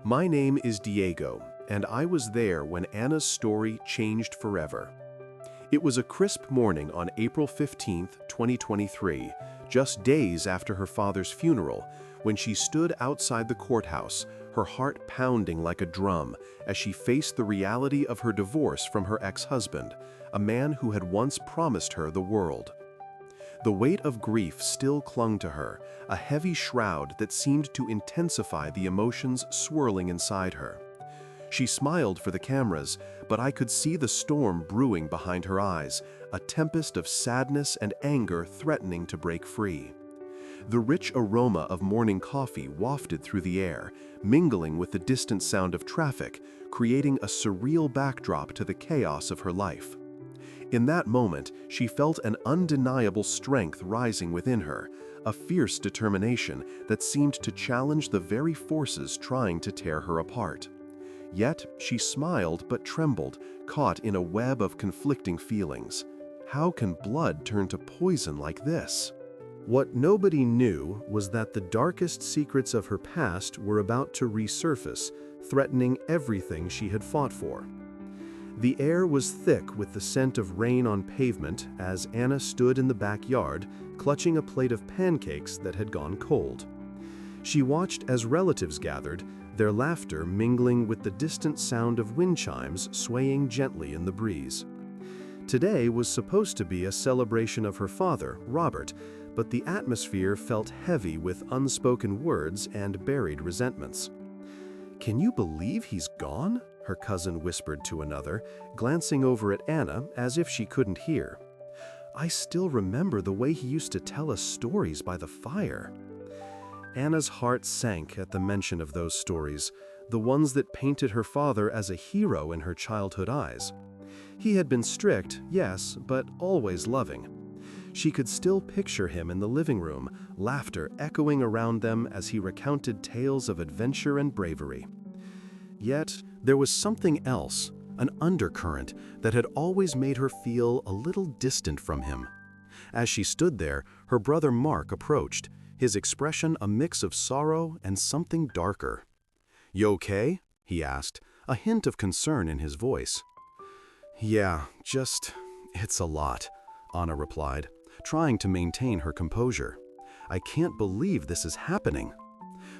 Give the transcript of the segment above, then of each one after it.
My name is Diego, and I was there when Anna's story changed forever. It was a crisp morning on April 15, 2023, just days after her father's funeral, when she stood outside the courthouse, her heart pounding like a drum as she faced the reality of her divorce from her ex-husband, a man who had once promised her the world. The weight of grief still clung to her, a heavy shroud that seemed to intensify the emotions swirling inside her. She smiled for the cameras, but I could see the storm brewing behind her eyes, a tempest of sadness and anger threatening to break free. The rich aroma of morning coffee wafted through the air, mingling with the distant sound of traffic, creating a surreal backdrop to the chaos of her life. In that moment, she felt an undeniable strength rising within her, a fierce determination that seemed to challenge the very forces trying to tear her apart. Yet, she smiled but trembled, caught in a web of conflicting feelings. How can blood turn to poison like this? What nobody knew was that the darkest secrets of her past were about to resurface, threatening everything she had fought for. The air was thick with the scent of rain on pavement as Anna stood in the backyard, clutching a plate of pancakes that had gone cold. She watched as relatives gathered, their laughter mingling with the distant sound of wind chimes swaying gently in the breeze. Today was supposed to be a celebration of her father, Robert, but the atmosphere felt heavy with unspoken words and buried resentments. "Can you believe he's gone?" her cousin whispered to another, glancing over at Anna as if she couldn't hear. "I still remember the way he used to tell us stories by the fire." Anna's heart sank at the mention of those stories, the ones that painted her father as a hero in her childhood eyes. He had been strict, yes, but always loving. She could still picture him in the living room, laughter echoing around them as he recounted tales of adventure and bravery. Yet, there was something else, an undercurrent that had always made her feel a little distant from him. As she stood there, her brother Mark approached, his expression a mix of sorrow and something darker. "You okay?" he asked, a hint of concern in his voice. "Yeah, it's a lot," Anna replied, trying to maintain her composure. "I can't believe this is happening."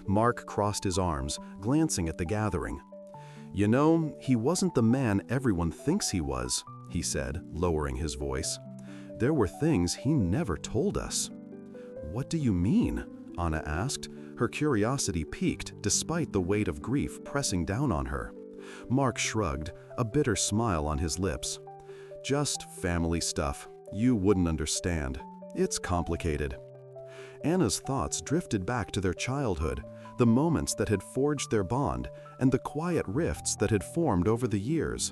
Mark crossed his arms, glancing at the gathering. "You know, he wasn't the man everyone thinks he was," he said, lowering his voice. "There were things he never told us." "What do you mean?" Anna asked, her curiosity piqued despite the weight of grief pressing down on her. Mark shrugged, a bitter smile on his lips. "Just family stuff. You wouldn't understand. It's complicated." Anna's thoughts drifted back to their childhood, the moments that had forged their bond, and the quiet rifts that had formed over the years.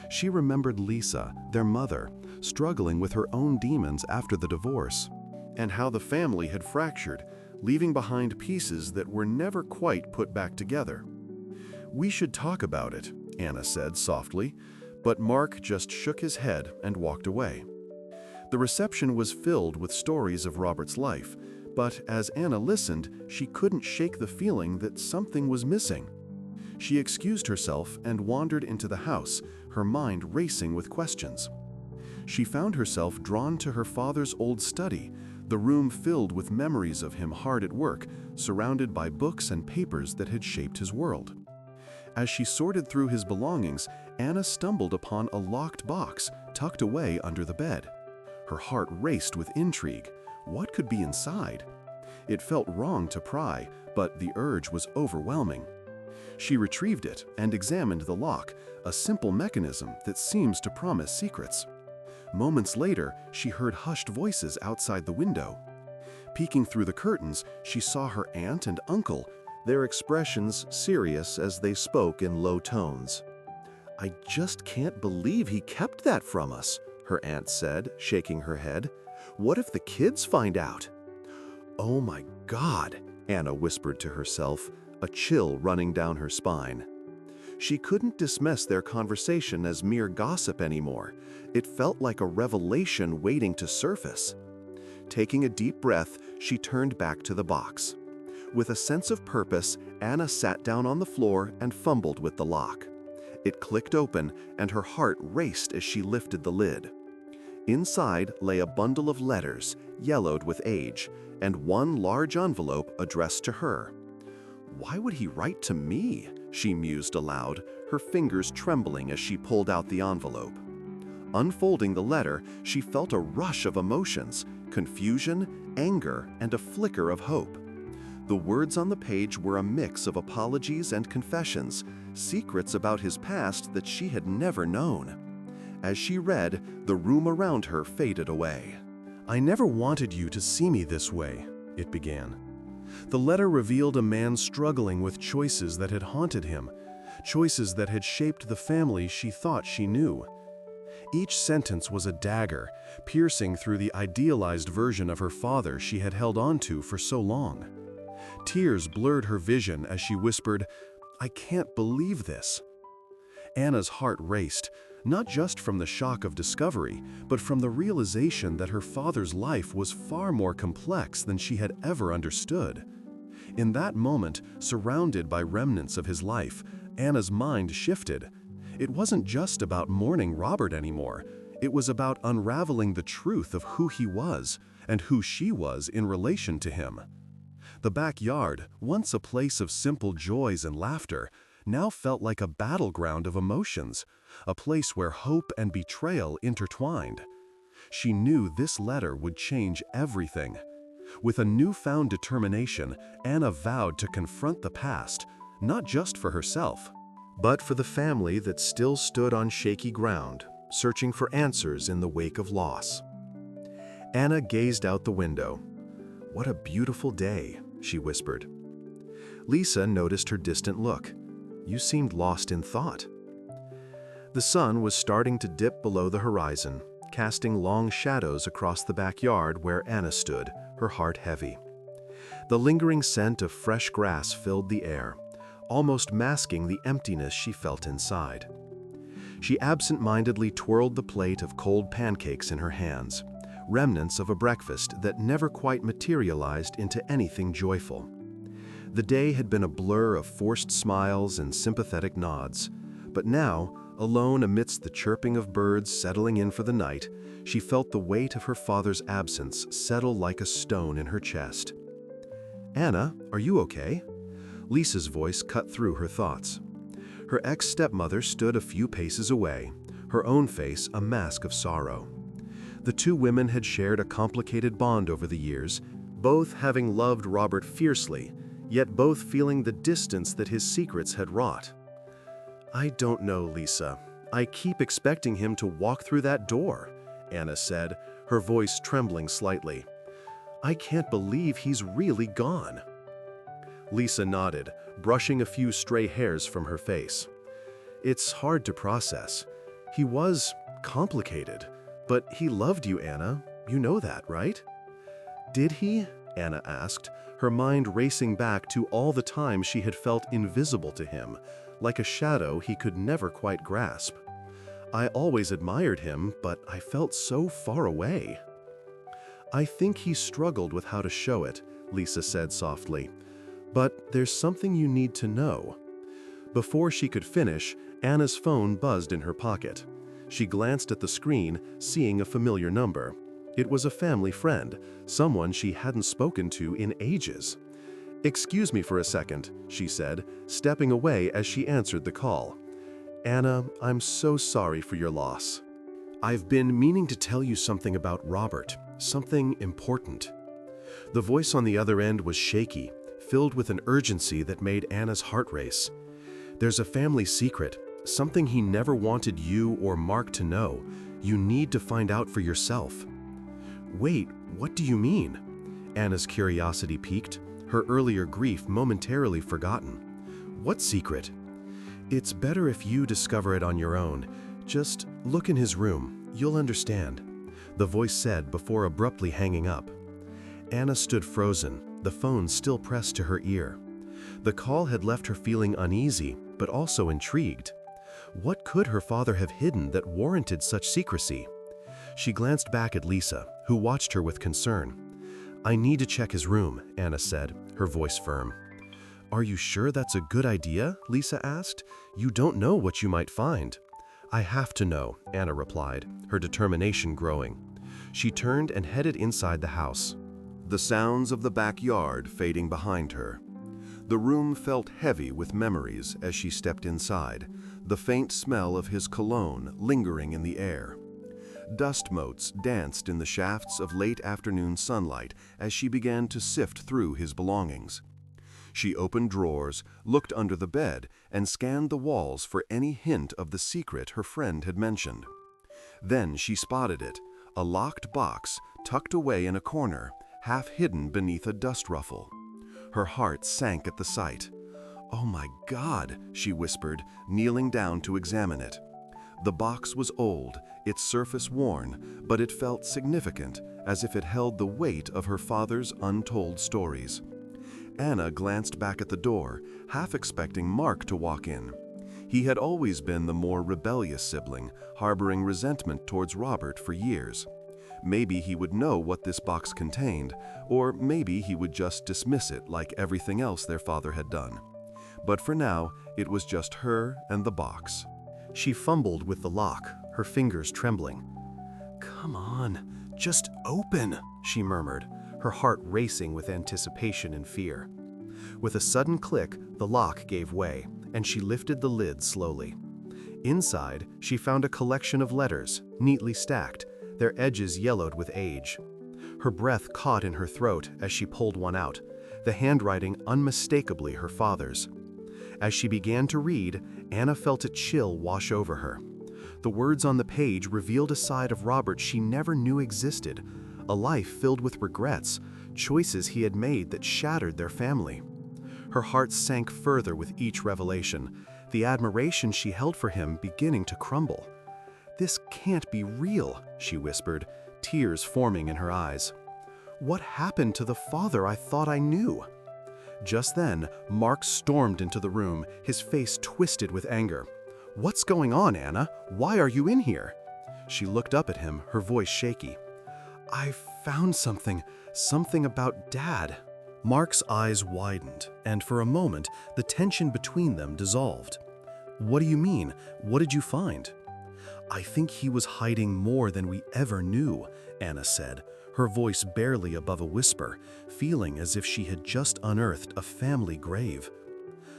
She remembered Lisa, their mother, struggling with her own demons after the divorce, and how the family had fractured, leaving behind pieces that were never quite put back together. "We should talk about it," Anna said softly, but Mark just shook his head and walked away. The reception was filled with stories of Robert's life, but as Anna listened, she couldn't shake the feeling that something was missing. She excused herself and wandered into the house, her mind racing with questions. She found herself drawn to her father's old study, the room filled with memories of him hard at work, surrounded by books and papers that had shaped his world. As she sorted through his belongings, Anna stumbled upon a locked box tucked away under the bed. Her heart raced with intrigue. What could be inside? It felt wrong to pry, but the urge was overwhelming. She retrieved it and examined the lock, a simple mechanism that seems to promise secrets. Moments later, she heard hushed voices outside the window. Peeking through the curtains, she saw her aunt and uncle, their expressions serious as they spoke in low tones. "I just can't believe he kept that from us," her aunt said, shaking her head. "What if the kids find out?" "Oh my God," Anna whispered to herself, a chill running down her spine. She couldn't dismiss their conversation as mere gossip anymore. It felt like a revelation waiting to surface. Taking a deep breath, she turned back to the box. With a sense of purpose, Anna sat down on the floor and fumbled with the lock. It clicked open, and her heart raced as she lifted the lid. Inside lay a bundle of letters, yellowed with age, and one large envelope addressed to her. "Why would he write to me?" she mused aloud, her fingers trembling as she pulled out the envelope. Unfolding the letter, she felt a rush of emotions, confusion, anger, and a flicker of hope. The words on the page were a mix of apologies and confessions, secrets about his past that she had never known. As she read, the room around her faded away. "I never wanted you to see me this way," it began. The letter revealed a man struggling with choices that had haunted him, choices that had shaped the family she thought she knew. Each sentence was a dagger, piercing through the idealized version of her father she had held on to for so long. Tears blurred her vision as she whispered, "I can't believe this." Anna's heart raced, not just from the shock of discovery, but from the realization that her father's life was far more complex than she had ever understood. In that moment, surrounded by remnants of his life, Anna's mind shifted. It wasn't just about mourning Robert anymore. It was about unraveling the truth of who he was and who she was in relation to him. The backyard, once a place of simple joys and laughter, now felt like a battleground of emotions, a place where hope and betrayal intertwined. She knew this letter would change everything. With a newfound determination, Anna vowed to confront the past, not just for herself, but for the family that still stood on shaky ground, searching for answers in the wake of loss. Anna gazed out the window. "What a beautiful day," she whispered. Lisa noticed her distant look. "You seemed lost in thought." The sun was starting to dip below the horizon, casting long shadows across the backyard where Anna stood, her heart heavy. The lingering scent of fresh grass filled the air, almost masking the emptiness she felt inside. She absent-mindedly twirled the plate of cold pancakes in her hands, remnants of a breakfast that never quite materialized into anything joyful. The day had been a blur of forced smiles and sympathetic nods, but now, alone amidst the chirping of birds settling in for the night, she felt the weight of her father's absence settle like a stone in her chest. "Anna, are you okay?" Lisa's voice cut through her thoughts. Her ex-stepmother stood a few paces away, her own face a mask of sorrow. The two women had shared a complicated bond over the years, both having loved Robert fiercely, yet both feeling the distance that his secrets had wrought. "I don't know, Lisa. I keep expecting him to walk through that door," Anna said, her voice trembling slightly. "I can't believe he's really gone." Lisa nodded, brushing a few stray hairs from her face. "It's hard to process. He was complicated, but he loved you, Anna. You know that, right?" "Did he?" Anna asked, her mind racing back to all the time she had felt invisible to him, like a shadow he could never quite grasp. "I always admired him, but I felt so far away." "I think he struggled with how to show it," Lisa said softly. "But there's something you need to know." Before she could finish, Anna's phone buzzed in her pocket. She glanced at the screen, seeing a familiar number. It was a family friend, someone she hadn't spoken to in ages. "Excuse me for a second," she said, stepping away as she answered the call. "Anna, I'm so sorry for your loss. I've been meaning to tell you something about Robert, something important." The voice on the other end was shaky, filled with an urgency that made Anna's heart race. "There's a family secret, something he never wanted you or Mark to know. You need to find out for yourself." "Wait, what do you mean?" Anna's curiosity piqued, her earlier grief momentarily forgotten. "What secret?" "It's better if you discover it on your own. Just look in his room, you'll understand," the voice said before abruptly hanging up. Anna stood frozen, the phone still pressed to her ear. The call had left her feeling uneasy, but also intrigued. What could her father have hidden that warranted such secrecy? She glanced back at Lisa, who watched her with concern. "I need to check his room," Anna said, her voice firm. "Are you sure that's a good idea?" Lisa asked. "You don't know what you might find." "I have to know," Anna replied, her determination growing. She turned and headed inside the house, the sounds of the backyard fading behind her. The room felt heavy with memories as she stepped inside, the faint smell of his cologne lingering in the air. Dust motes danced in the shafts of late afternoon sunlight as she began to sift through his belongings. She opened drawers, looked under the bed, and scanned the walls for any hint of the secret her friend had mentioned. Then she spotted it, a locked box tucked away in a corner, half hidden beneath a dust ruffle. Her heart sank at the sight. "Oh my God," she whispered, kneeling down to examine it. The box was old, its surface worn, but it felt significant, as if it held the weight of her father's untold stories. Anna glanced back at the door, half expecting Mark to walk in. He had always been the more rebellious sibling, harboring resentment towards Robert for years. Maybe he would know what this box contained, or maybe he would just dismiss it like everything else their father had done. But for now, it was just her and the box. She fumbled with the lock, her fingers trembling. "Come on, just open," she murmured, her heart racing with anticipation and fear. With a sudden click, the lock gave way, and she lifted the lid slowly. Inside, she found a collection of letters, neatly stacked, their edges yellowed with age. Her breath caught in her throat as she pulled one out, the handwriting unmistakably her father's. As she began to read, Anna felt a chill wash over her. The words on the page revealed a side of Robert she never knew existed, a life filled with regrets, choices he had made that shattered their family. Her heart sank further with each revelation, the admiration she held for him beginning to crumble. "This can't be real," she whispered, tears forming in her eyes. "What happened to the father I thought I knew?" Just then, Mark stormed into the room, his face twisted with anger. "What's going on, Anna? Why are you in here?" She looked up at him, her voice shaky. "I found something about Dad." Mark's eyes widened, and for a moment, the tension between them dissolved. "What do you mean? What did you find?" "I think he was hiding more than we ever knew," Anna said, her voice barely above a whisper, feeling as if she had just unearthed a family grave.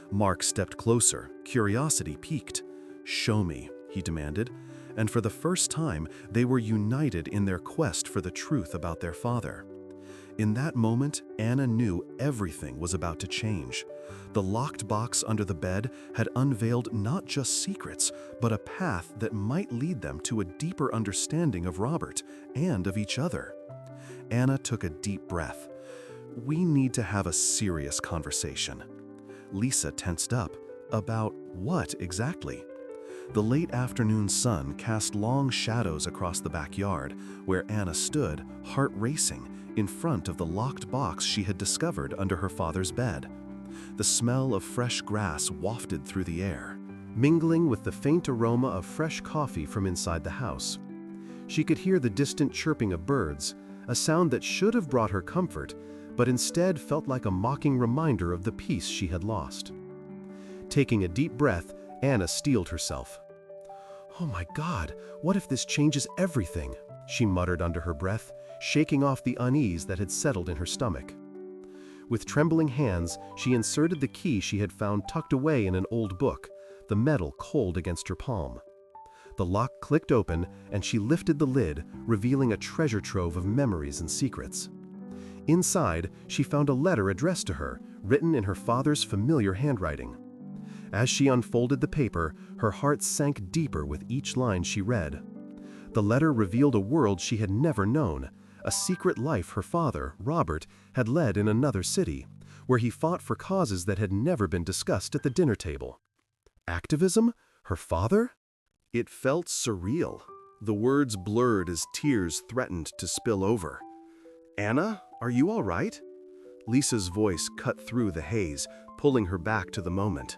Mark stepped closer, curiosity piqued. "Show me," he demanded, and for the first time, they were united in their quest for the truth about their father. In that moment, Anna knew everything was about to change. The locked box under the bed had unveiled not just secrets, but a path that might lead them to a deeper understanding of Robert and of each other. Anna took a deep breath. "We need to have a serious conversation." Lisa tensed up. About what exactly? The late afternoon sun cast long shadows across the backyard, where Anna stood, heart racing, in front of the locked box she had discovered under her father's bed. The smell of fresh grass wafted through the air, mingling with the faint aroma of fresh coffee from inside the house. She could hear the distant chirping of birds, a sound that should have brought her comfort, but instead felt like a mocking reminder of the peace she had lost. Taking a deep breath, Anna steeled herself. "Oh my God, what if this changes everything?" she muttered under her breath, shaking off the unease that had settled in her stomach. With trembling hands, she inserted the key she had found tucked away in an old book, the metal cold against her palm. The lock clicked open, and she lifted the lid, revealing a treasure trove of memories and secrets. Inside, she found a letter addressed to her, written in her father's familiar handwriting. As she unfolded the paper, her heart sank deeper with each line she read. The letter revealed a world she had never known, a secret life her father, Robert, had led in another city, where he fought for causes that had never been discussed at the dinner table. Activism? Her father? It felt surreal. The words blurred as tears threatened to spill over. "Anna, are you all right?" Lisa's voice cut through the haze, pulling her back to the moment.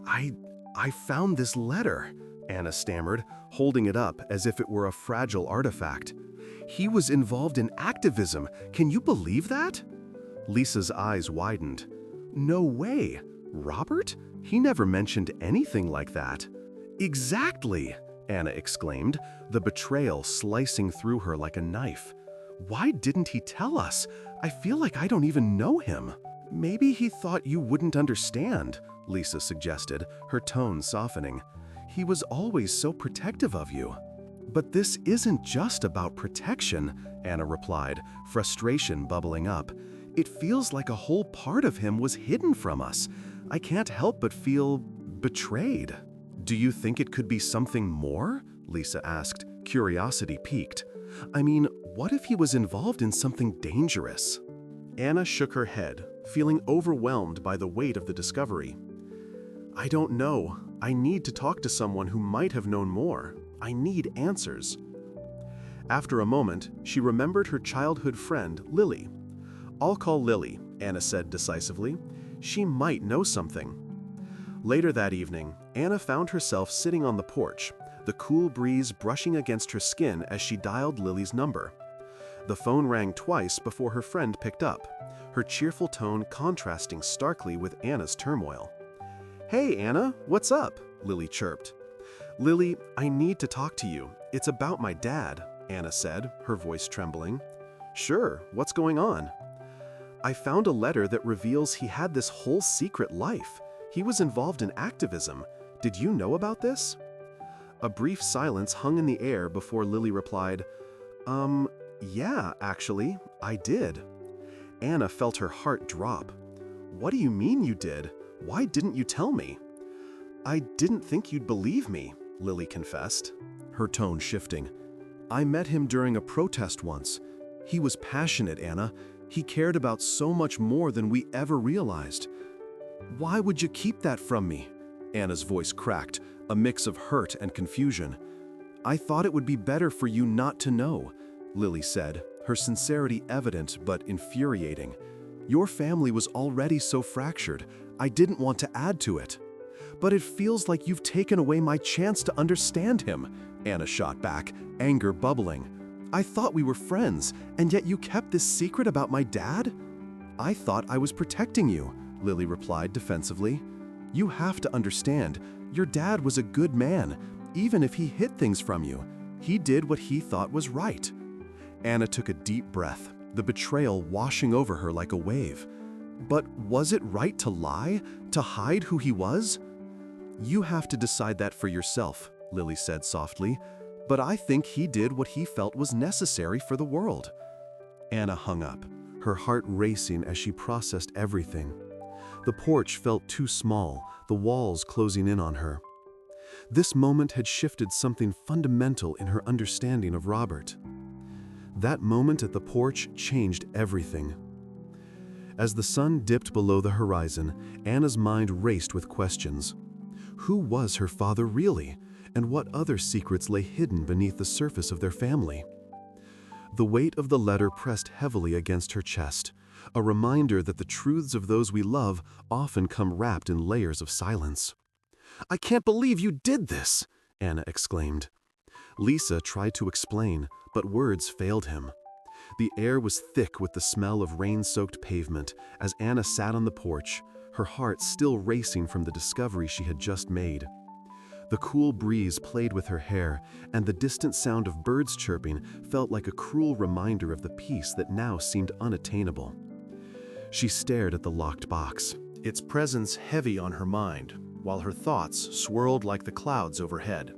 I found this letter," Anna stammered, holding it up as if it were a fragile artifact. He was involved in activism. Can you believe that? Lisa's eyes widened. No way. Robert? He never mentioned anything like that. Exactly, Anna exclaimed, the betrayal slicing through her like a knife. Why didn't he tell us? I feel like I don't even know him. Maybe he thought you wouldn't understand, Lisa suggested, her tone softening. He was always so protective of you. But this isn't just about protection, Anna replied, frustration bubbling up. It feels like a whole part of him was hidden from us. I can't help but feel betrayed. Do you think it could be something more? Lisa asked, curiosity piqued. I mean, what if he was involved in something dangerous? Anna shook her head, feeling overwhelmed by the weight of the discovery. I don't know. I need to talk to someone who might have known more. I need answers. After a moment, she remembered her childhood friend, Lily. I'll call Lily, Anna said decisively. She might know something. Later that evening, Anna found herself sitting on the porch, the cool breeze brushing against her skin as she dialed Lily's number. The phone rang twice before her friend picked up, her cheerful tone contrasting starkly with Anna's turmoil. Hey, Anna, what's up? Lily chirped. Lily, I need to talk to you. It's about my dad, Anna said, her voice trembling. Sure, what's going on? I found a letter that reveals he had this whole secret life. He was involved in activism. Did you know about this? A brief silence hung in the air before Lily replied, yeah, actually, I did. Anna felt her heart drop. What do you mean you did? Why didn't you tell me? I didn't think you'd believe me, Lily confessed, her tone shifting. I met him during a protest once. He was passionate, Anna. He cared about so much more than we ever realized. Why would you keep that from me? Anna's voice cracked, a mix of hurt and confusion. I thought it would be better for you not to know, Lily said, her sincerity evident but infuriating. Your family was already so fractured. I didn't want to add to it. But it feels like you've taken away my chance to understand him, Anna shot back, anger bubbling. I thought we were friends, and yet you kept this secret about my dad? I thought I was protecting you, Lily replied defensively. You have to understand, your dad was a good man, even if he hid things from you. He did what he thought was right. Anna took a deep breath, the betrayal washing over her like a wave. But was it right to lie, to hide who he was? You have to decide that for yourself, Lily said softly, but I think he did what he felt was necessary for the world. Anna hung up, her heart racing as she processed everything. The porch felt too small, the walls closing in on her. This moment had shifted something fundamental in her understanding of Robert. That moment at the porch changed everything. As the sun dipped below the horizon, Anna's mind raced with questions. Who was her father really, and what other secrets lay hidden beneath the surface of their family? The weight of the letter pressed heavily against her chest, a reminder that the truths of those we love often come wrapped in layers of silence. I can't believe you did this, Anna exclaimed. Lisa tried to explain, but words failed him. The air was thick with the smell of rain-soaked pavement as Anna sat on the porch, her heart still racing from the discovery she had just made. The cool breeze played with her hair, and the distant sound of birds chirping felt like a cruel reminder of the peace that now seemed unattainable. She stared at the locked box, its presence heavy on her mind, while her thoughts swirled like the clouds overhead.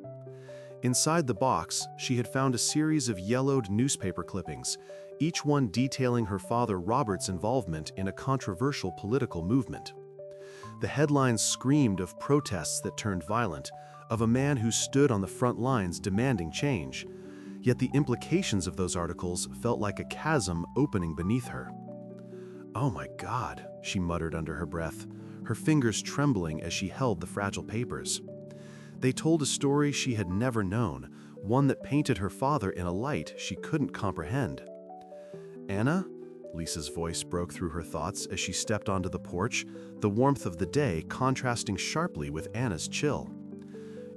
Inside the box, she had found a series of yellowed newspaper clippings, each one detailing her father Robert's involvement in a controversial political movement. The headlines screamed of protests that turned violent, of a man who stood on the front lines demanding change, yet the implications of those articles felt like a chasm opening beneath her. Oh my God, she muttered under her breath, her fingers trembling as she held the fragile papers. They told a story she had never known, one that painted her father in a light she couldn't comprehend. Anna? Lisa's voice broke through her thoughts as she stepped onto the porch, the warmth of the day contrasting sharply with Anna's chill.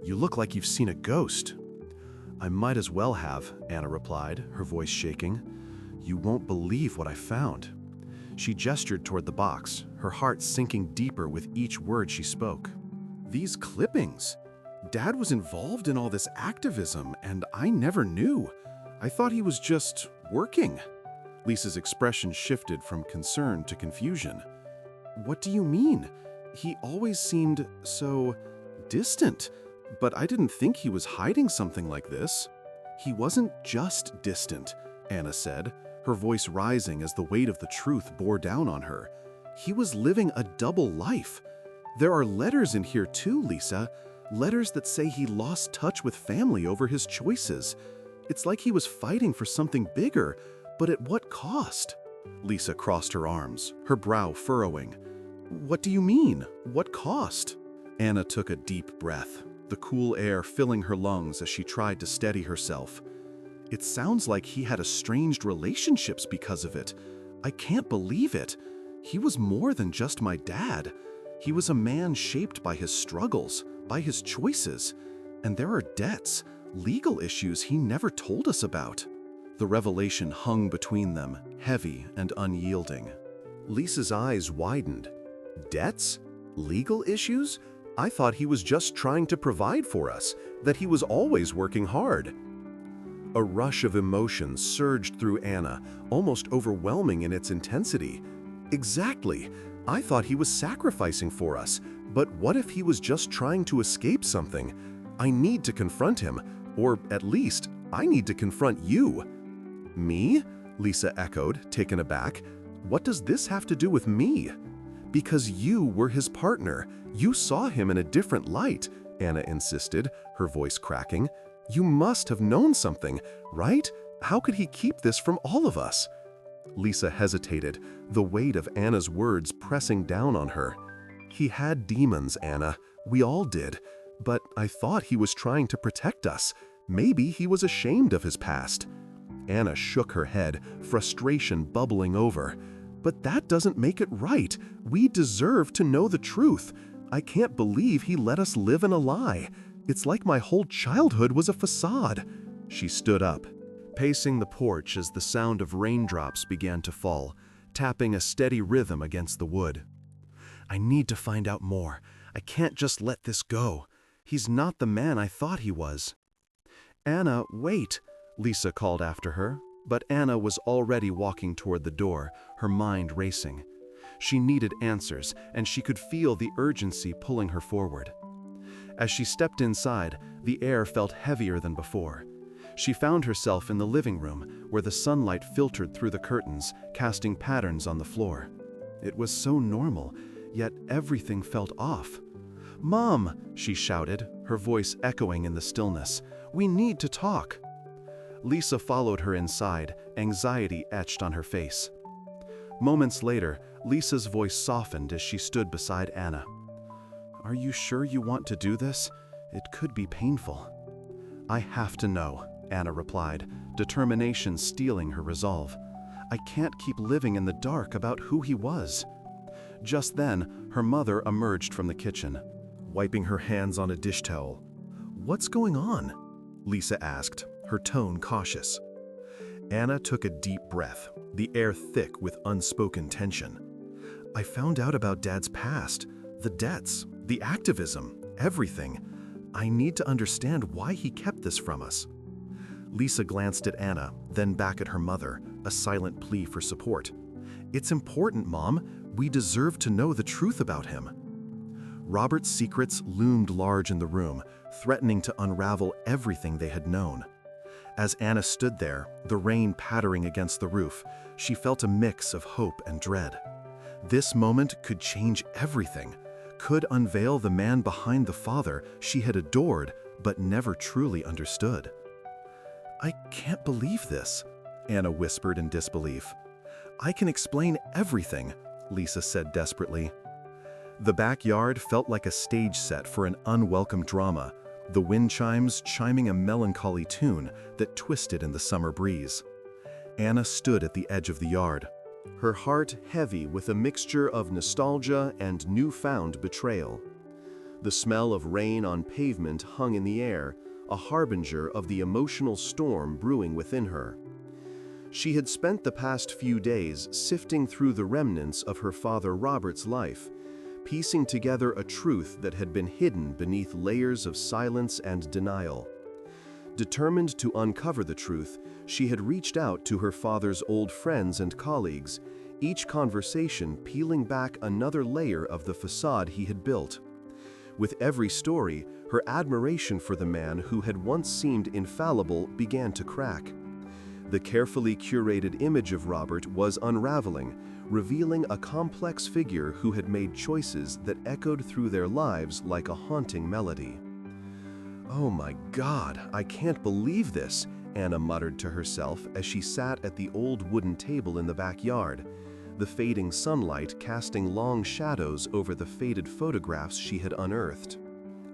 You look like you've seen a ghost. I might as well have, Anna replied, her voice shaking. You won't believe what I found. She gestured toward the box, her heart sinking deeper with each word she spoke. These clippings! Dad was involved in all this activism, and I never knew. I thought he was just working. Lisa's expression shifted from concern to confusion. What do you mean? He always seemed so distant, but I didn't think he was hiding something like this. He wasn't just distant, Anna said, her voice rising as the weight of the truth bore down on her. He was living a double life. There are letters in here too, Lisa. Letters that say he lost touch with family over his choices. It's like he was fighting for something bigger, but at what cost? Lisa crossed her arms, her brow furrowing. What do you mean? What cost? Anna took a deep breath, the cool air filling her lungs as she tried to steady herself. It sounds like he had estranged relationships because of it. I can't believe it. He was more than just my dad. He was a man shaped by his struggles, by his choices. And there are debts, legal issues he never told us about. The revelation hung between them, heavy and unyielding. Lisa's eyes widened. Debts? Legal issues? I thought he was just trying to provide for us, that he was always working hard. A rush of emotion surged through Anna, almost overwhelming in its intensity. Exactly. I thought he was sacrificing for us, but what if he was just trying to escape something? I need to confront him, or at least, I need to confront you. Me? Lisa echoed, taken aback. What does this have to do with me? Because you were his partner. You saw him in a different light, Anna insisted, her voice cracking. You must have known something, right? How could he keep this from all of us? Lisa hesitated, the weight of Anna's words pressing down on her. He had demons, Anna. We all did. But I thought he was trying to protect us. Maybe he was ashamed of his past. Anna shook her head, frustration bubbling over. But that doesn't make it right. We deserve to know the truth. I can't believe he let us live in a lie. It's like my whole childhood was a facade. She stood up, pacing the porch as the sound of raindrops began to fall, tapping a steady rhythm against the wood. I need to find out more. I can't just let this go. He's not the man I thought he was. Anna, wait, Lisa called after her, but Anna was already walking toward the door, her mind racing. She needed answers, and she could feel the urgency pulling her forward. As she stepped inside, the air felt heavier than before. She found herself in the living room, where the sunlight filtered through the curtains, casting patterns on the floor. It was so normal, yet everything felt off. "Mom!" she shouted, her voice echoing in the stillness. "We need to talk." Lisa followed her inside, anxiety etched on her face. Moments later, Lisa's voice softened as she stood beside Anna. "Are you sure you want to do this? It could be painful." "I have to know," Anna replied, determination stealing her resolve. "I can't keep living in the dark about who he was." Just then, her mother emerged from the kitchen, wiping her hands on a dish towel. "What's going on?" Lisa asked, her tone cautious. Anna took a deep breath, the air thick with unspoken tension. "I found out about Dad's past, the debts, the activism, everything. I need to understand why he kept this from us." Lisa glanced at Anna, then back at her mother, a silent plea for support. "It's important, Mom. We deserve to know the truth about him." Robert's secrets loomed large in the room, threatening to unravel everything they had known. As Anna stood there, the rain pattering against the roof, she felt a mix of hope and dread. This moment could change everything, could unveil the man behind the father she had adored but never truly understood. "I can't believe this," Anna whispered in disbelief. "I can explain everything," Lisa said desperately. The backyard felt like a stage set for an unwelcome drama, the wind chimes chiming a melancholy tune that twisted in the summer breeze. Anna stood at the edge of the yard, her heart heavy with a mixture of nostalgia and newfound betrayal. The smell of rain on pavement hung in the air, a harbinger of the emotional storm brewing within her. She had spent the past few days sifting through the remnants of her father Robert's life, piecing together a truth that had been hidden beneath layers of silence and denial. Determined to uncover the truth, she had reached out to her father's old friends and colleagues, each conversation peeling back another layer of the facade he had built. With every story, her admiration for the man who had once seemed infallible began to crack. The carefully curated image of Robert was unraveling, revealing a complex figure who had made choices that echoed through their lives like a haunting melody. "Oh my God, I can't believe this," Anna muttered to herself as she sat at the old wooden table in the backyard, the fading sunlight casting long shadows over the faded photographs she had unearthed.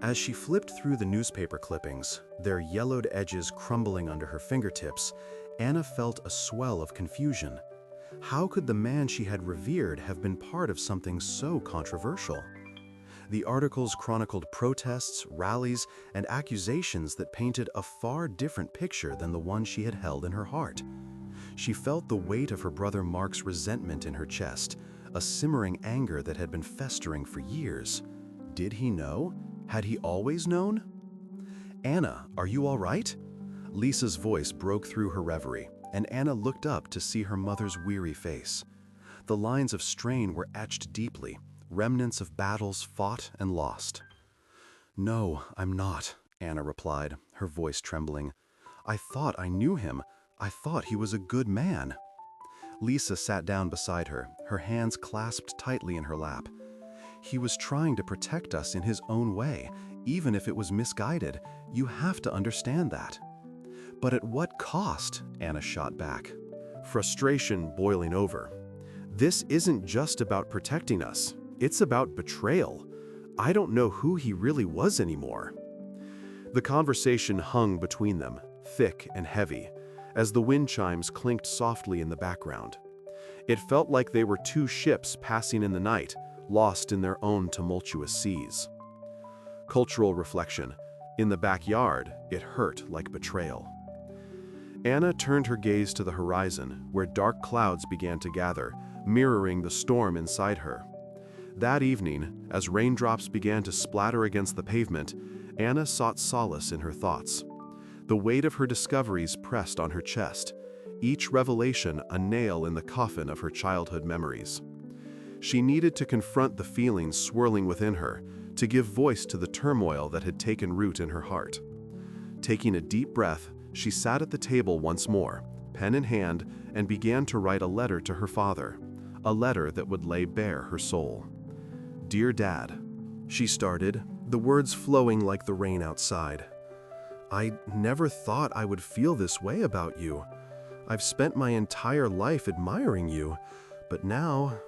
As she flipped through the newspaper clippings, their yellowed edges crumbling under her fingertips, Anna felt a swell of confusion. How could the man she had revered have been part of something so controversial? The articles chronicled protests, rallies, and accusations that painted a far different picture than the one she had held in her heart. She felt the weight of her brother Mark's resentment in her chest, a simmering anger that had been festering for years. Did he know? Had he always known? "Anna, are you all right?" Lisa's voice broke through her reverie, and Anna looked up to see her mother's weary face. The lines of strain were etched deeply, remnants of battles fought and lost. "No, I'm not," Anna replied, her voice trembling. "I thought I knew him. I thought he was a good man." Lisa sat down beside her, her hands clasped tightly in her lap. "He was trying to protect us in his own way, even if it was misguided. You have to understand that." "But at what cost?" Anna shot back, frustration boiling over. "This isn't just about protecting us. It's about betrayal. I don't know who he really was anymore." The conversation hung between them, thick and heavy, as the wind chimes clinked softly in the background. It felt like they were two ships passing in the night, lost in their own tumultuous seas. Cultural reflection. In the backyard, it hurt like betrayal. Anna turned her gaze to the horizon, where dark clouds began to gather, mirroring the storm inside her. That evening, as raindrops began to splatter against the pavement, Anna sought solace in her thoughts. The weight of her discoveries pressed on her chest, each revelation a nail in the coffin of her childhood memories. She needed to confront the feelings swirling within her, to give voice to the turmoil that had taken root in her heart. Taking a deep breath, she sat at the table once more, pen in hand, and began to write a letter to her father, a letter that would lay bare her soul. "Dear Dad," she started, the words flowing like the rain outside. "I never thought I would feel this way about you. I've spent my entire life admiring you, but now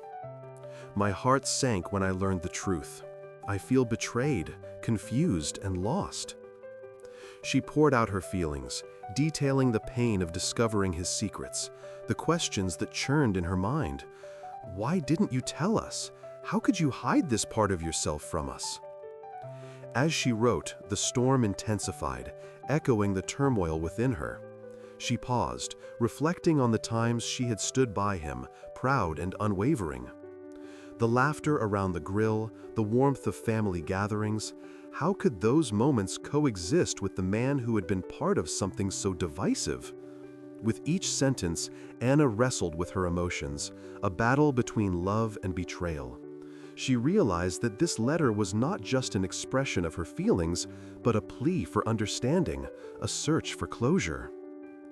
my heart sank when I learned the truth. I feel betrayed, confused, and lost." She poured out her feelings, detailing the pain of discovering his secrets, the questions that churned in her mind. Why didn't you tell us? How could you hide this part of yourself from us? As she wrote, the storm intensified, echoing the turmoil within her. She paused, reflecting on the times she had stood by him, proud and unwavering. The laughter around the grill, the warmth of family gatherings, how could those moments coexist with the man who had been part of something so divisive? With each sentence, Anna wrestled with her emotions, a battle between love and betrayal. She realized that this letter was not just an expression of her feelings, but a plea for understanding, a search for closure.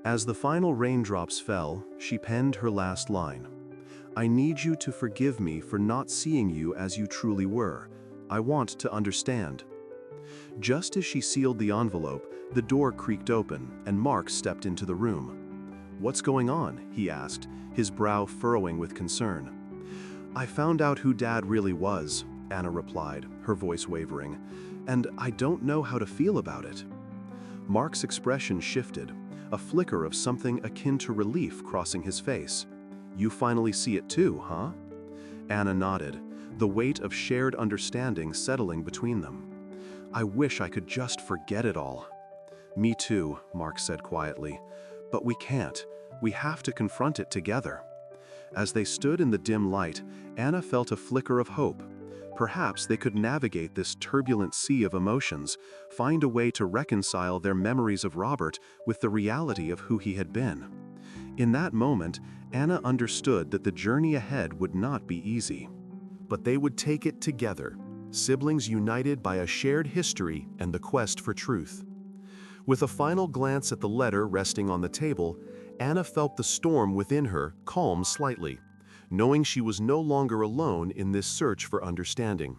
As the final raindrops fell, she penned her last line. "I need you to forgive me for not seeing you as you truly were. I want to understand." Just as she sealed the envelope, the door creaked open, and Mark stepped into the room. "What's going on?" he asked, his brow furrowing with concern. "I found out who Dad really was," Anna replied, her voice wavering, "and I don't know how to feel about it." Mark's expression shifted, a flicker of something akin to relief crossing his face. "You finally see it too, huh?" Anna nodded, the weight of shared understanding settling between them. "I wish I could just forget it all." Me too, Mark said quietly. But we can't. We have to confront it together. As they stood in the dim light, Anna felt a flicker of hope. Perhaps they could navigate this turbulent sea of emotions, find a way to reconcile their memories of Robert with the reality of who he had been. In that moment, Anna understood that the journey ahead would not be easy. But they would take it together, siblings united by a shared history and the quest for truth. With a final glance at the letter resting on the table, Anna felt the storm within her calm slightly, knowing she was no longer alone in this search for understanding.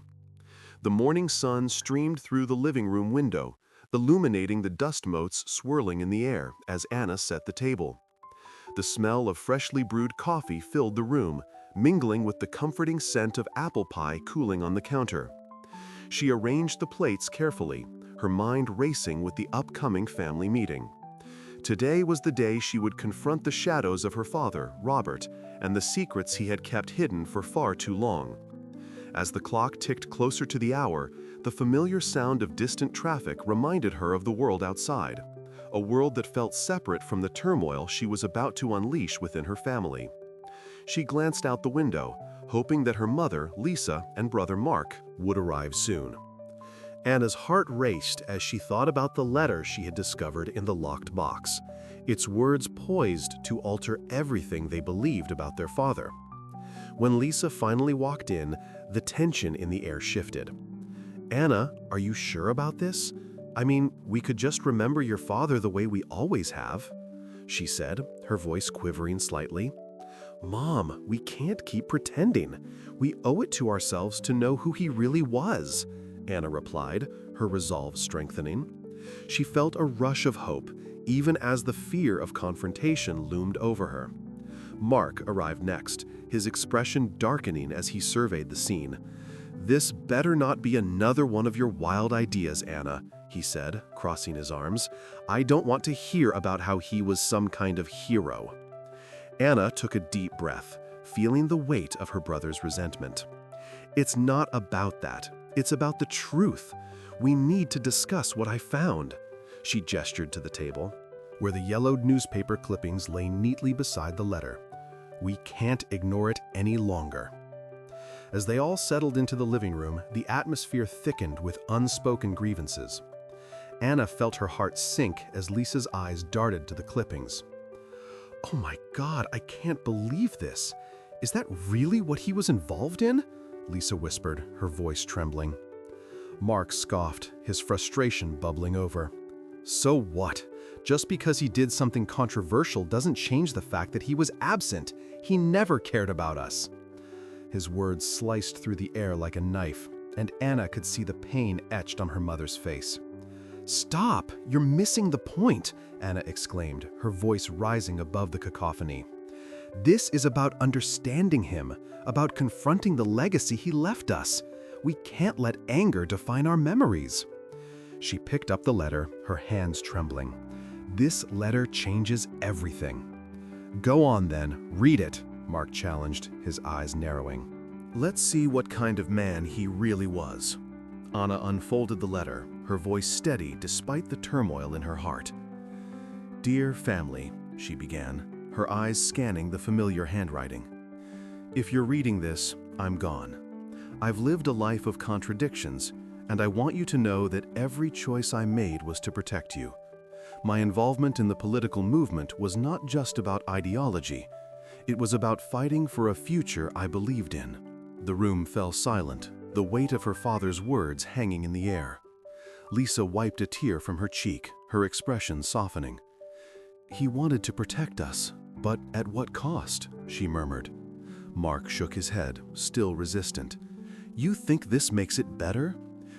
The morning sun streamed through the living room window, illuminating the dust motes swirling in the air as Anna set the table. The smell of freshly brewed coffee filled the room, mingling with the comforting scent of apple pie cooling on the counter. She arranged the plates carefully, her mind racing with the upcoming family meeting. Today was the day she would confront the shadows of her father, Robert, and the secrets he had kept hidden for far too long. As the clock ticked closer to the hour, the familiar sound of distant traffic reminded her of the world outside, a world that felt separate from the turmoil she was about to unleash within her family. She glanced out the window, hoping that her mother, Lisa, and brother Mark would arrive soon. Anna's heart raced as she thought about the letter she had discovered in the locked box, its words poised to alter everything they believed about their father. When Lisa finally walked in, the tension in the air shifted. "Anna, are you sure about this? I mean, we could just remember your father the way we always have," she said, her voice quivering slightly. "Mom, we can't keep pretending. We owe it to ourselves to know who he really was," Anna replied, her resolve strengthening. She felt a rush of hope, even as the fear of confrontation loomed over her. Mark arrived next, his expression darkening as he surveyed the scene. "This better not be another one of your wild ideas, Anna," he said, crossing his arms. "I don't want to hear about how he was some kind of hero." Anna took a deep breath, feeling the weight of her brother's resentment. "It's not about that. It's about the truth. We need to discuss what I found." She gestured to the table, where the yellowed newspaper clippings lay neatly beside the letter. "We can't ignore it any longer." As they all settled into the living room, the atmosphere thickened with unspoken grievances. Anna felt her heart sink as Lisa's eyes darted to the clippings. "Oh my God, I can't believe this. Is that really what he was involved in?" Lisa whispered, her voice trembling. Mark scoffed, his frustration bubbling over. "So what? Just because he did something controversial doesn't change the fact that he was absent. He never cared about us." His words sliced through the air like a knife, and Anna could see the pain etched on her mother's face. "Stop! You're missing the point," Anna exclaimed, her voice rising above the cacophony. "This is about understanding him, about confronting the legacy he left us. We can't let anger define our memories." She picked up the letter, her hands trembling. "This letter changes everything." "Go on then, read it," Mark challenged, his eyes narrowing. "Let's see what kind of man he really was." Anna unfolded the letter, her voice steady despite the turmoil in her heart. "Dear family," she began, her eyes scanning the familiar handwriting. "If you're reading this, I'm gone. I've lived a life of contradictions, and I want you to know that every choice I made was to protect you. My involvement in the political movement was not just about ideology. It was about fighting for a future I believed in." The room fell silent, the weight of her father's words hanging in the air. Lisa wiped a tear from her cheek, her expression softening. "He wanted to protect us, but at what cost?" she murmured. Mark shook his head, still resistant. "You think this makes it better?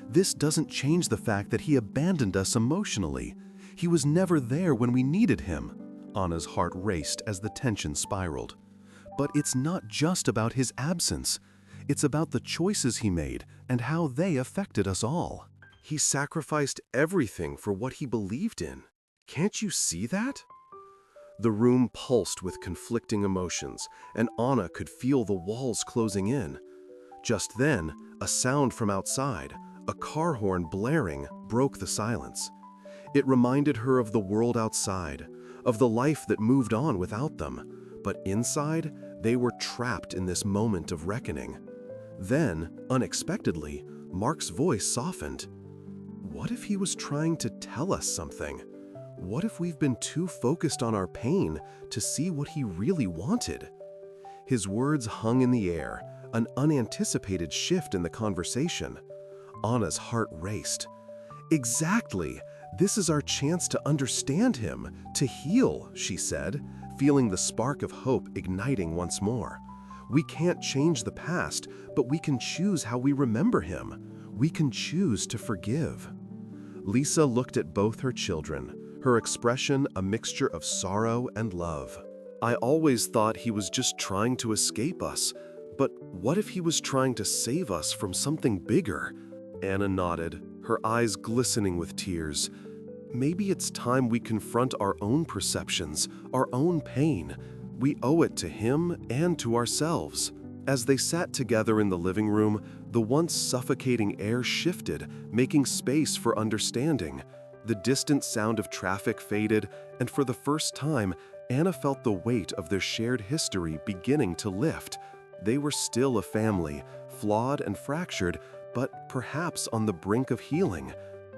This doesn't change the fact that he abandoned us emotionally. He was never there when we needed him." Anna's heart raced as the tension spiraled. "But it's not just about his absence. It's about the choices he made and how they affected us all. He sacrificed everything for what he believed in. Can't you see that?" The room pulsed with conflicting emotions, and Anna could feel the walls closing in. Just then, a sound from outside, a car horn blaring, broke the silence. It reminded her of the world outside, of the life that moved on without them, but inside, they were trapped in this moment of reckoning. Then, unexpectedly, Mark's voice softened. What if he was trying to tell us something? What if we've been too focused on our pain to see what he really wanted? His words hung in the air, an unanticipated shift in the conversation. Anna's heart raced. Exactly! This is our chance to understand him, to heal, she said, feeling the spark of hope igniting once more. We can't change the past, but we can choose how we remember him. We can choose to forgive. Lisa looked at both her children, her expression a mixture of sorrow and love. I always thought he was just trying to escape us, but what if he was trying to save us from something bigger? Anna nodded, her eyes glistening with tears. Maybe it's time we confront our own perceptions, our own pain. We owe it to him and to ourselves. As they sat together in the living room, the once suffocating air shifted, making space for understanding. The distant sound of traffic faded, and for the first time, Anna felt the weight of their shared history beginning to lift. They were still a family, flawed and fractured, but perhaps on the brink of healing.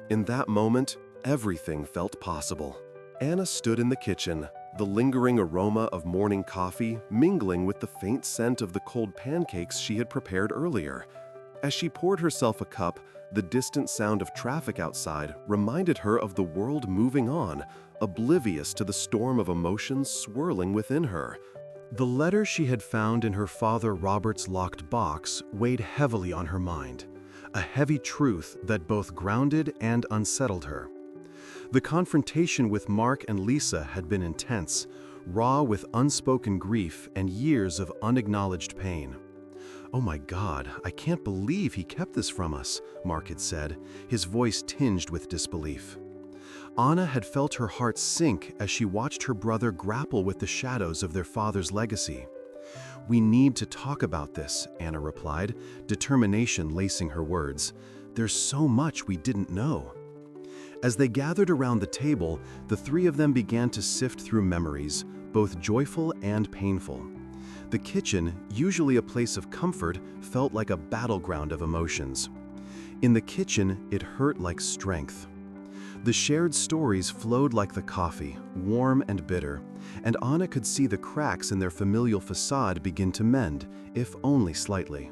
In that moment, everything felt possible. Anna stood in the kitchen, the lingering aroma of morning coffee mingling with the faint scent of the cold pancakes she had prepared earlier. As she poured herself a cup, the distant sound of traffic outside reminded her of the world moving on, oblivious to the storm of emotions swirling within her. The letter she had found in her father Robert's locked box weighed heavily on her mind, a heavy truth that both grounded and unsettled her. The confrontation with Mark and Lisa had been intense, raw with unspoken grief and years of unacknowledged pain. "Oh my God, I can't believe he kept this from us," Mark had said, his voice tinged with disbelief. Anna had felt her heart sink as she watched her brother grapple with the shadows of their father's legacy. "We need to talk about this," Anna replied, determination lacing her words. "There's so much we didn't know." As they gathered around the table, the three of them began to sift through memories, both joyful and painful. The kitchen, usually a place of comfort, felt like a battleground of emotions. In the kitchen, it hurt like strength. The shared stories flowed like the coffee, warm and bitter, and Anna could see the cracks in their familial facade begin to mend, if only slightly.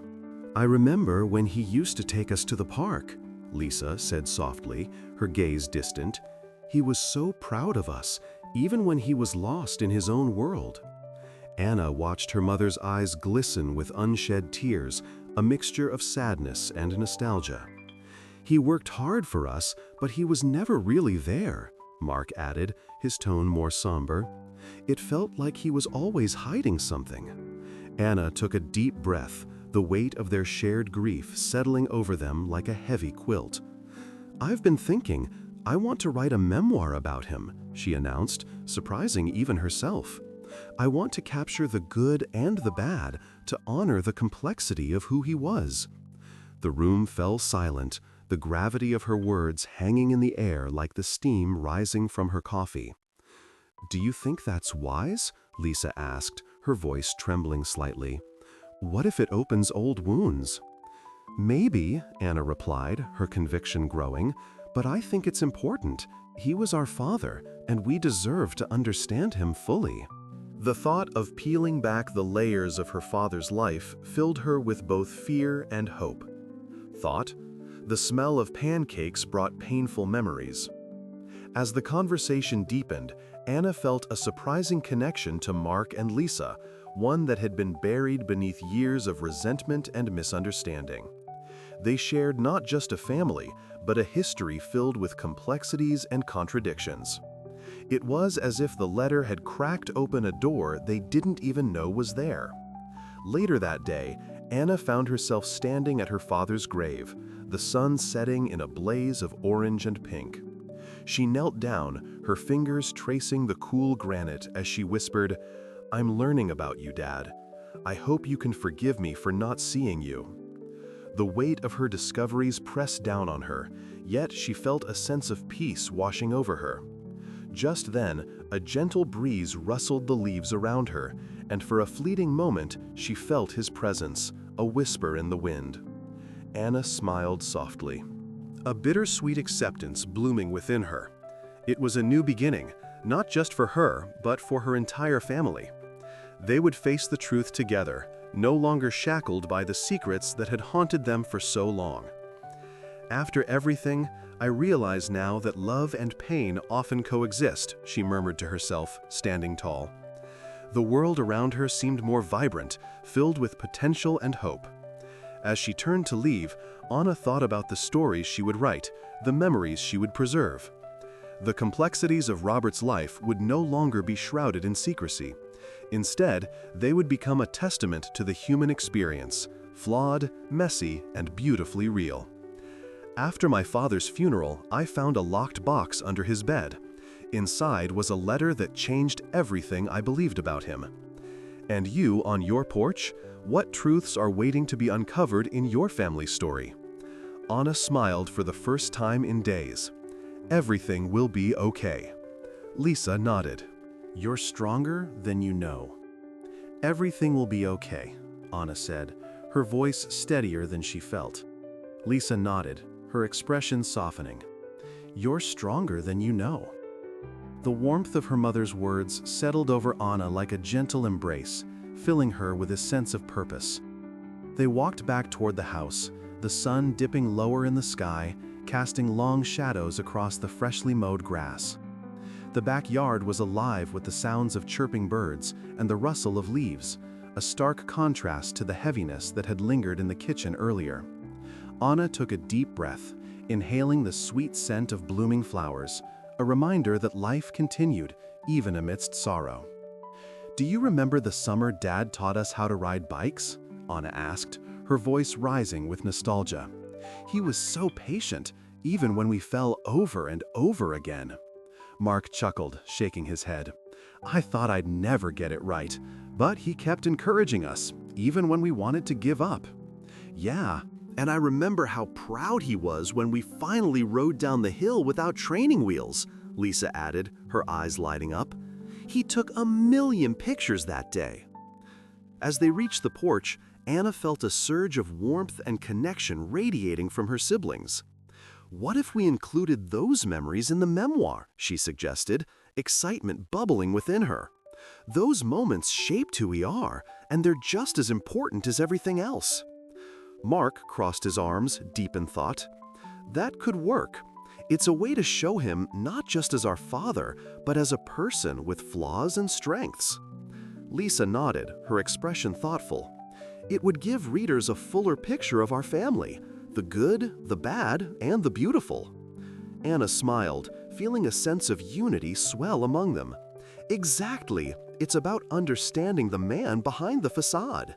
"I remember when he used to take us to the park," Lisa said softly, her gaze distant. "He was so proud of us, even when he was lost in his own world." Anna watched her mother's eyes glisten with unshed tears, a mixture of sadness and nostalgia. "He worked hard for us, but he was never really there," Mark added, his tone more somber. "It felt like he was always hiding something." Anna took a deep breath, the weight of their shared grief settling over them like a heavy quilt. "I've been thinking, I want to write a memoir about him," she announced, surprising even herself. "I want to capture the good and the bad, to honor the complexity of who he was." The room fell silent, the gravity of her words hanging in the air like the steam rising from her coffee. "Do you think that's wise?" Lisa asked, her voice trembling slightly. "What if it opens old wounds?" "Maybe," Anna replied, her conviction growing, "but I think it's important. He was our father, and we deserve to understand him fully." The thought of peeling back the layers of her father's life filled her with both fear and hope. Thought, the smell of pancakes brought painful memories. As the conversation deepened, Anna felt a surprising connection to Mark and Lisa, one that had been buried beneath years of resentment and misunderstanding. They shared not just a family, but a history filled with complexities and contradictions. It was as if the letter had cracked open a door they didn't even know was there. Later that day, Anna found herself standing at her father's grave, the sun setting in a blaze of orange and pink. She knelt down, her fingers tracing the cool granite as she whispered, "I'm learning about you, Dad. I hope you can forgive me for not seeing you." The weight of her discoveries pressed down on her, yet she felt a sense of peace washing over her. Just then, a gentle breeze rustled the leaves around her, and for a fleeting moment she felt his presence, a whisper in the wind. Anna smiled softly, a bittersweet acceptance blooming within her. It was a new beginning, not just for her, but for her entire family. They would face the truth together, no longer shackled by the secrets that had haunted them for so long. "After everything, I realize now that love and pain often coexist," she murmured to herself, standing tall. The world around her seemed more vibrant, filled with potential and hope. As she turned to leave, Anna thought about the stories she would write, the memories she would preserve. The complexities of Robert's life would no longer be shrouded in secrecy. Instead, they would become a testament to the human experience, flawed, messy, and beautifully real. "After my father's funeral, I found a locked box under his bed. Inside was a letter that changed everything I believed about him. And you, on your porch, what truths are waiting to be uncovered in your family story?" Anna smiled for the first time in days. "Everything will be okay." Lisa nodded. "You're stronger than you know." "Everything will be okay," Anna said, her voice steadier than she felt. Lisa nodded, her expression softening. "You're stronger than you know." The warmth of her mother's words settled over Anna like a gentle embrace, filling her with a sense of purpose. They walked back toward the house, the sun dipping lower in the sky, casting long shadows across the freshly mowed grass. The backyard was alive with the sounds of chirping birds and the rustle of leaves, a stark contrast to the heaviness that had lingered in the kitchen earlier. Anna took a deep breath, inhaling the sweet scent of blooming flowers, a reminder that life continued, even amidst sorrow. "Do you remember the summer Dad taught us how to ride bikes?" Anna asked, her voice rising with nostalgia. "He was so patient, even when we fell over and over again." Mark chuckled, shaking his head. "I thought I'd never get it right, but he kept encouraging us, even when we wanted to give up." "Yeah, and I remember how proud he was when we finally rode down the hill without training wheels," Lisa added, her eyes lighting up. "He took 1,000,000 pictures that day." As they reached the porch, Anna felt a surge of warmth and connection radiating from her siblings. "What if we included those memories in the memoir?" she suggested, excitement bubbling within her. "Those moments shaped who we are, and they're just as important as everything else." Mark crossed his arms, deep in thought. "That could work. It's a way to show him not just as our father, but as a person with flaws and strengths." Lisa nodded, her expression thoughtful. "It would give readers a fuller picture of our family, the good, the bad, and the beautiful." Anna smiled, feeling a sense of unity swell among them. "Exactly. It's about understanding the man behind the facade."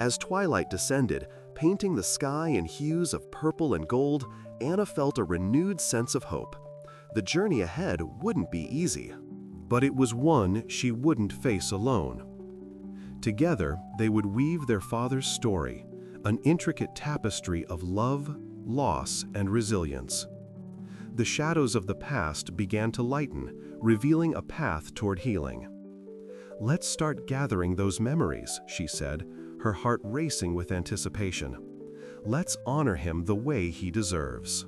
As twilight descended, painting the sky in hues of purple and gold, Anna felt a renewed sense of hope. The journey ahead wouldn't be easy, but it was one she wouldn't face alone. Together, they would weave their father's story, an intricate tapestry of love, loss, and resilience. The shadows of the past began to lighten, revealing a path toward healing. "Let's start gathering those memories," she said, her heart racing with anticipation. "Let's honor him the way he deserves."